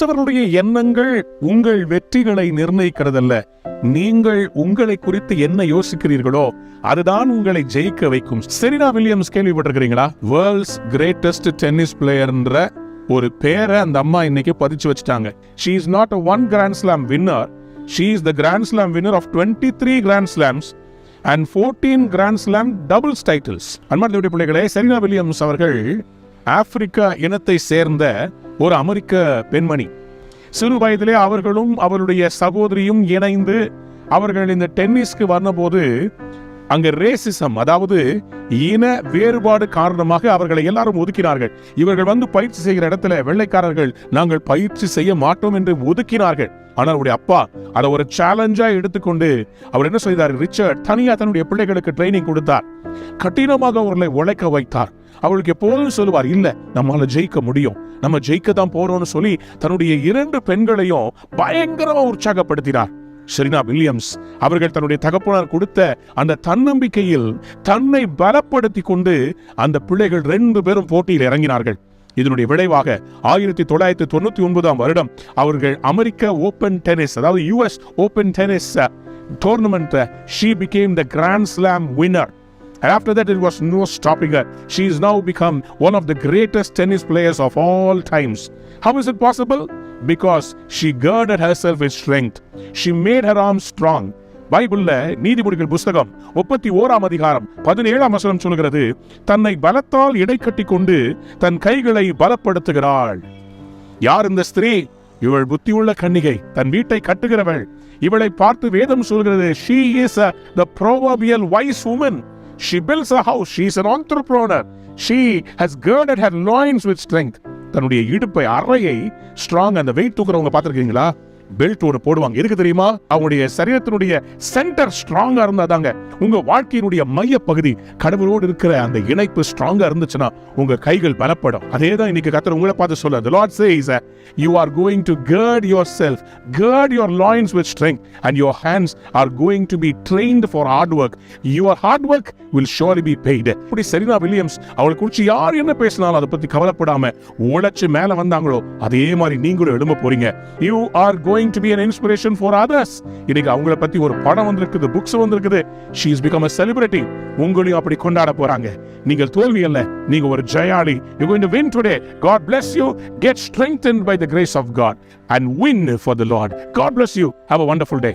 மற்றவர்களுடைய எண்ணங்கள் உங்கள் வெற்றிகளை நிர்ணயிக்கிறதல்ல. நீங்கள் உங்களை குறித்து என்ன யோசிக்கிறீர்களோ அதுதான் உங்களை ஜெயிக்க வைக்கும். செரீனா வில்லியம்ஸ் கேள்விப்பட்டிருக்கிறீங்களா? வேர்ல்ட்ஸ் கிரேட்டஸ்ட் டென்னிஸ் பிளேயர்ன்ற ஒரு பேரை அந்த அம்மா இன்னைக்கு பதிச்சு வச்சுட்டாங்க. She is not a one Grand Slam winner. She is the Grand Slam winner of 23 Grand Slams and 14 Grand Slam doubles titles. அன்பார்ந்த பிள்ளைகளே, செரீனா வில்லியம்ஸ் அவர்கள் ஆப்பிரிக்கா இனத்தை சேர்ந்த ஒரு அமெரிக்க பெண்மணி. சிறு வயதிலே அவர்களும் அவருடைய சகோதரியும் இணைந்து அவர்கள் இந்த டென்னிஸ்க்கு வந்தபோது அங்க ரேசிசம், அதாவது இன வேறுபாடு காரணமாக அவர்களை எல்லாரும் ஒதுக்கினார்கள். இவர்கள் வந்து பயிற்சி செய்கிற இடத்துல வெள்ளைக்காரர்கள் நாங்கள் பயிற்சி செய்ய மாட்டோம் என்று ஒதுக்கினார்கள். ஆனால் அவருடைய அப்பா அதை ஒரு சேலஞ்சா எடுத்துக்கொண்டு அவர் என்ன செய்தார்? ரிச்சர்ட் தனியா தன்னுடைய பிள்ளைகளுக்கு ட்ரைனிங் கொடுத்தார். கடினமாக அவர்களை உழைக்க வைத்தார். அவளுக்கு எப்போதும் சொல்லுவார், இல்ல நம்மளால ஜெயிக்க முடியும், நம்ம ஜெயிக்க தான் போறோம்னு சொல்லி தன்னுடைய 2 பெண்களையும் பயங்கரமா உற்சாகப்படுத்தினார். செரீனா வில்லியம்ஸ் அவர்கள் தன்னுடைய தகப்பனார் கொடுத்த அந்த தன்னம்பிக்கையில் தன்னை பலப்படுத்தி கொண்டு அந்த பிள்ளைகள் 2 பேரும் போட்டியில் இறங்கினார்கள். இதனுடைய விளைவாக 1999 வருடம் அவர்கள் அமெரிக்க ஓபன் டென்னிஸ், அதாவது US open tennis tournament, she became the Grand Slam winner. And after that, it was no stopping her. She has now become one of the greatest tennis players of all times. How is it possible? Because she girded herself with strength. She made her arms strong. பைபிள்ல நீதிமொழிகள் புத்தகம் 31 அதிகாரம் 17 வசனம் சொல்கிறது, தன்னை பலத்தால் இடை கட்டி கொண்டு தன் கைகளை பலப்படுத்துகிறாள். யார் இந்த ஸ்திரீ? இவள் புத்தியுள்ள கன்னிகை, தன் வீட்டை கட்டுகிறவள். இவளை பார்த்து வேதம் சொல்கிறது, she is the proverbial wise woman. She builds a house. She is an entrepreneur. She has girded her loins with strength. தன்னுடைய இடுப்பை, அறையை ஸ்ட்ராங். அந்த வெயிட் தூக்குறவங்க பார்த்திருக்கீங்களா? பெல்ட் ஒரு போடுவாங்க. எதுக்கு தெரியுமா? அவங்களுடைய சரீரத்தினுடைய சென்டர் ஸ்ட்ராங்கா இருந்தாதாங்க உங்க வாழ்க்கையினுடைய மைய பகுதி கடவுளோடு இருக்கிற அந்த இணைப்பு ஸ்ட்ராங்கா இருந்துச்சுன்னா உங்க கைகள் பலப்படும். அதேதான் இன்னைக்கு கர்த்தர் உங்களை பார்த்து சொல்ல, the Lord says you are going to gird yourself, gird your loins with strength, and your hands are going to be trained for hard work. Your hard work will surely be paid. இப்படி Serena Williams அவளை குறித்து யார் என்ன பேசினாலும் அதை பத்தி கவலைப்படாம உழைச்சு மேல வந்தாங்களோ அதே மாதிரி நீங்களும் எழும்ப போறீங்க. You are going to be an inspiration for others. இன்னைக்கு அவங்கள பத்தி ஒரு படம் வந்திருக்குது, புக்ஸ் வந்திருக்குது. She has become a celebrity. உங்களையும் அப்படி கொண்டாட போறாங்க. நீங்கள் தோல்வி அல்ல, நீங்க ஒரு ஜெயாளி. You're going to win today. God bless you. Get strengthened by the grace of God and win for the Lord. God bless you. Have a wonderful day.